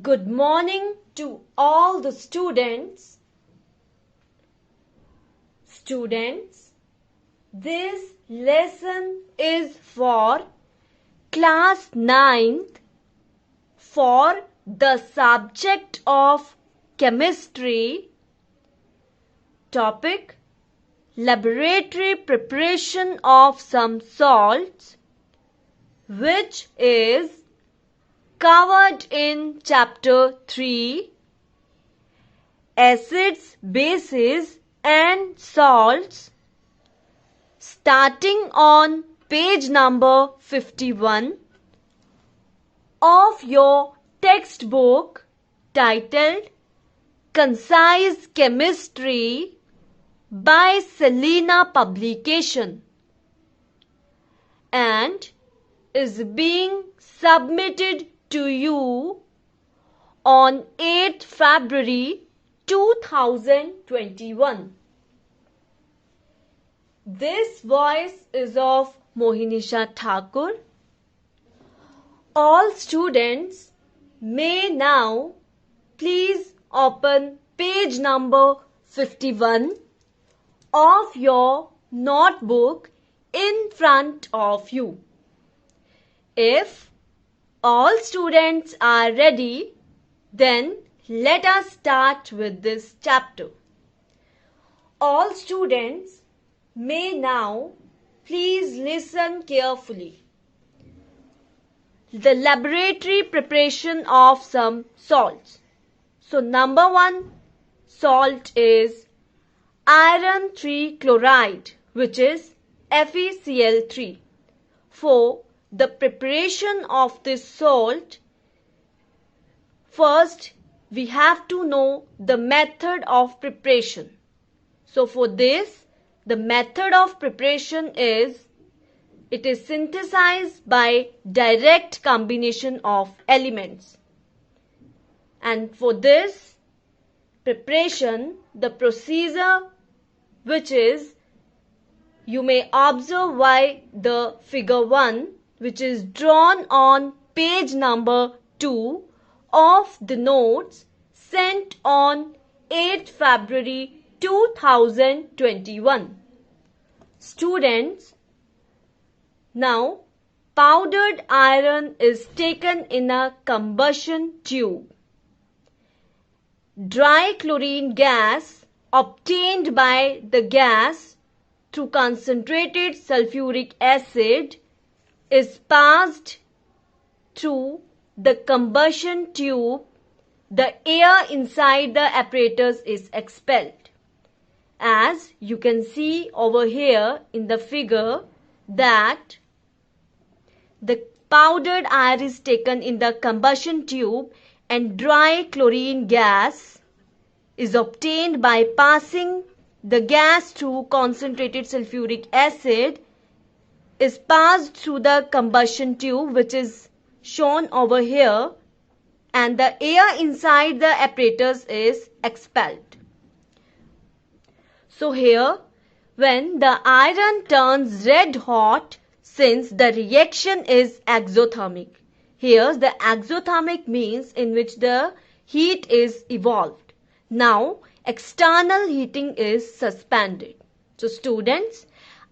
Good morning to all the students. Students, this lesson is for class 9th for the subject of chemistry. Topic: laboratory preparation of some salts, which is covered in chapter 3, acids, bases and salts, starting on page number 51 of your textbook titled Concise Chemistry by Selena Publication, and is being submitted to you on 8th February 2021. This voice is of Mohinisha Thakur. All students may now please open page number 51 of your notebook in front of you. If all students are ready, then let us start with this chapter. All students may now please listen carefully. The laboratory preparation of some salts. So number 1 salt is iron 3 chloride, which is FeCl3. For the preparation of this salt, first we have to know the method of preparation. So for this, the method of preparation is, it is synthesized by direct combination of elements. And for this preparation, the procedure, which is, you may observe by the figure 1, which is drawn on page number 2 of the notes sent on 8th February 2021. Students, now powdered iron is taken in a combustion tube. Dry chlorine gas obtained by the gas through concentrated sulfuric acid is passed through the combustion tube. The air inside the apparatus is expelled. As you can see over here in the figure, that the powdered iron is taken in the combustion tube and dry chlorine gas is obtained by passing the gas through concentrated sulfuric acid, is passed through the combustion tube, which is shown over here, and the air inside the apparatus is expelled. So here, when the iron turns red hot, since the reaction is exothermic, here the exothermic means in which the heat is evolved. Now external heating is suspended. So students,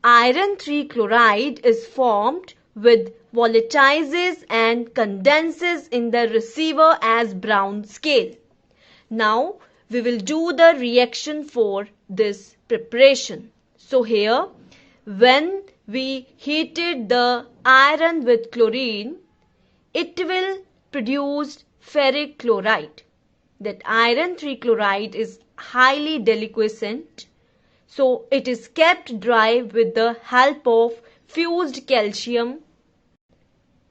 iron 3 chloride is formed with volatilizes and condenses in the receiver as brown scale. Now we will do the reaction for this preparation. So here, when we heated the iron with chlorine, it will produce ferric chloride. That iron 3 chloride is highly deliquescent, so it is kept dry with the help of fused calcium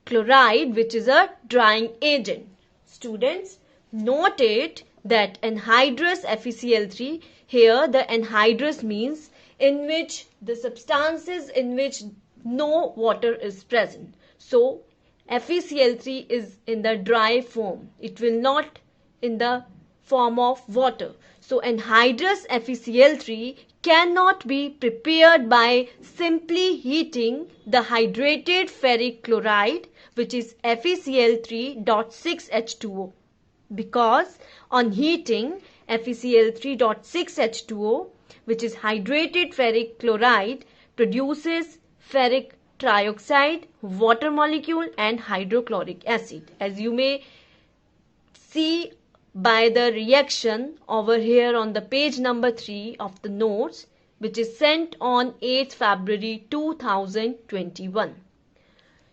chloride, which is a drying agent. Students, note it that anhydrous FeCl3, here the anhydrous means in which the substances in which no water is present. So FeCl3 is in the dry form. It will not in the form of water. So anhydrous FeCl3 cannot be prepared by simply heating the hydrated ferric chloride, which is FeCl3.6H2O. because on heating FeCl3.6H2O, which is hydrated ferric chloride, produces ferric trioxide, water molecule and hydrochloric acid. As you may see by the reaction over here on the page number 3 of the notes, which is sent on 8th February 2021.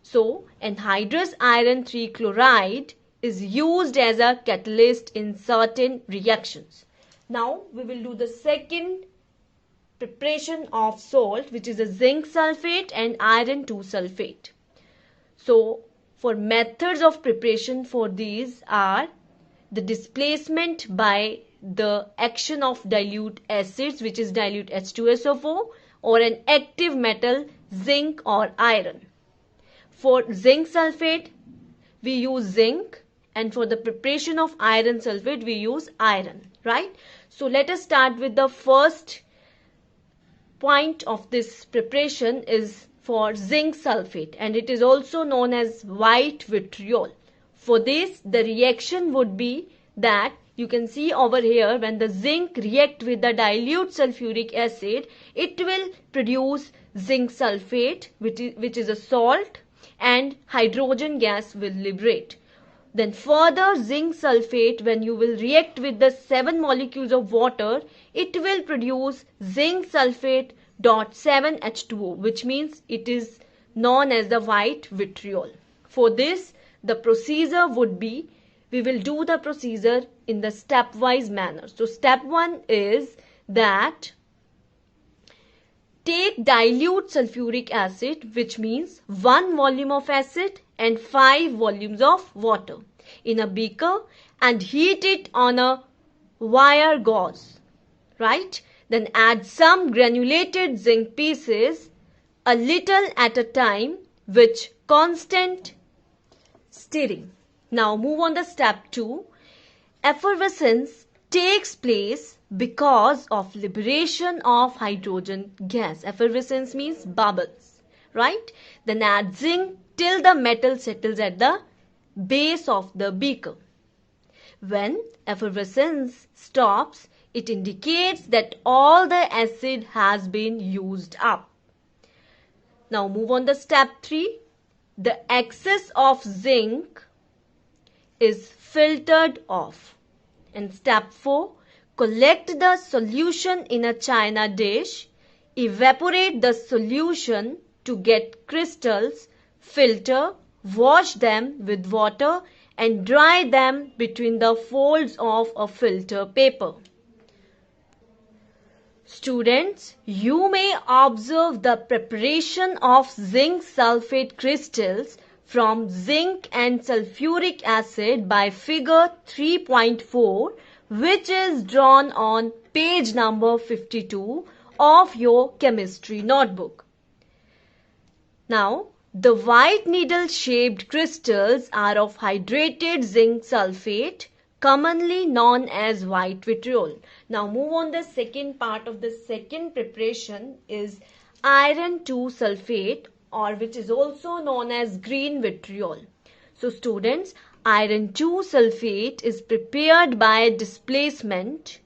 So, anhydrous iron 3 chloride is used as a catalyst in certain reactions. Now, we will do the second preparation of salt, which is a zinc sulfate and iron 2 sulfate. So, for methods of preparation for these are the displacement by the action of dilute acids, which is dilute H2SO4, or an active metal zinc or iron. For zinc sulfate, we use zinc, and for the preparation of iron sulfate, we use iron, right? So let us start with the first point of this preparation is for zinc sulfate, and it is also known as white vitriol. For this, the reaction would be that you can see over here, when the zinc react with the dilute sulfuric acid, it will produce zinc sulfate, which is a salt, and hydrogen gas will liberate. Then further zinc sulfate, when you will react with the 7 molecules of water, it will produce zinc sulfate dot 7H2O, which means it is known as the white vitriol. For this, the procedure would be, we will do the procedure in the stepwise manner. So step 1 is that take dilute sulfuric acid, which means 1 volume of acid and 5 volumes of water in a beaker and heat it on a wire gauze, right? Then add some granulated zinc pieces, a little at a time, with constant stirring. Now move on to step 2. Effervescence takes place because of liberation of hydrogen gas. Effervescence means bubbles, right? Then add zinc till the metal settles at the base of the beaker. When effervescence stops, it indicates that all the acid has been used up. Now move on to step 3. The excess of zinc is filtered off. And step 4, collect the solution in a china dish, evaporate the solution to get crystals, filter, wash them with water and dry them between the folds of a filter paper. Students, you may observe the preparation of zinc sulfate crystals from zinc and sulfuric acid by figure 3.4, which is drawn on page number 52 of your chemistry notebook. Now, the white needle shaped crystals are of hydrated zinc sulfate, commonly known as white vitriol. Now move on, the second part of the second preparation is iron 2 sulfate, or which is also known as green vitriol. So students, iron 2 sulfate is prepared by displacement,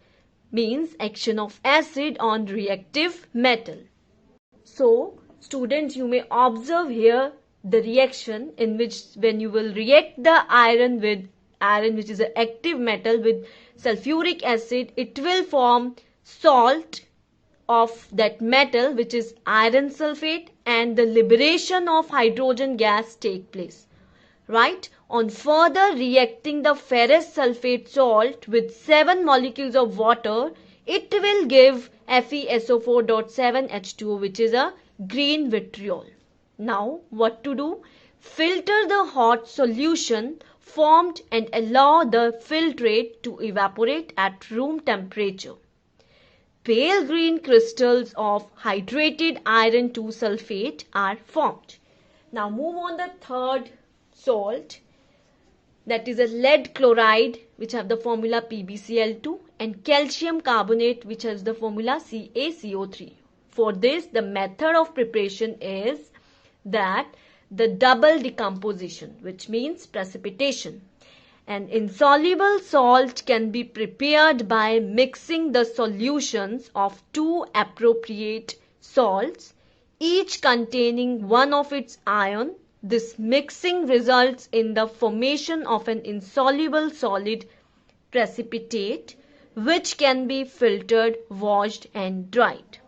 means action of acid on reactive metal. So students, you may observe here the reaction in which when you will react the iron with iron, which is an active metal, with sulfuric acid, it will form salt of that metal, which is iron sulfate, and the liberation of hydrogen gas take place, right? On further reacting the ferrous sulfate salt with 7 molecules of water, it will give FeSO4.7H2O, which is a green vitriol. Now what to do? Filter the hot solution formed and allow the filtrate to evaporate at room temperature. Pale green crystals of hydrated iron 2 sulfate are formed. Now move on the third salt, that is a lead chloride, which have the formula PbCl2, and calcium carbonate, which has the formula CaCO3. For this, the method of preparation is that the double decomposition, which means precipitation. An insoluble salt can be prepared by mixing the solutions of two appropriate salts, each containing one of its ion. This mixing results in the formation of an insoluble solid precipitate, which can be filtered, washed and dried.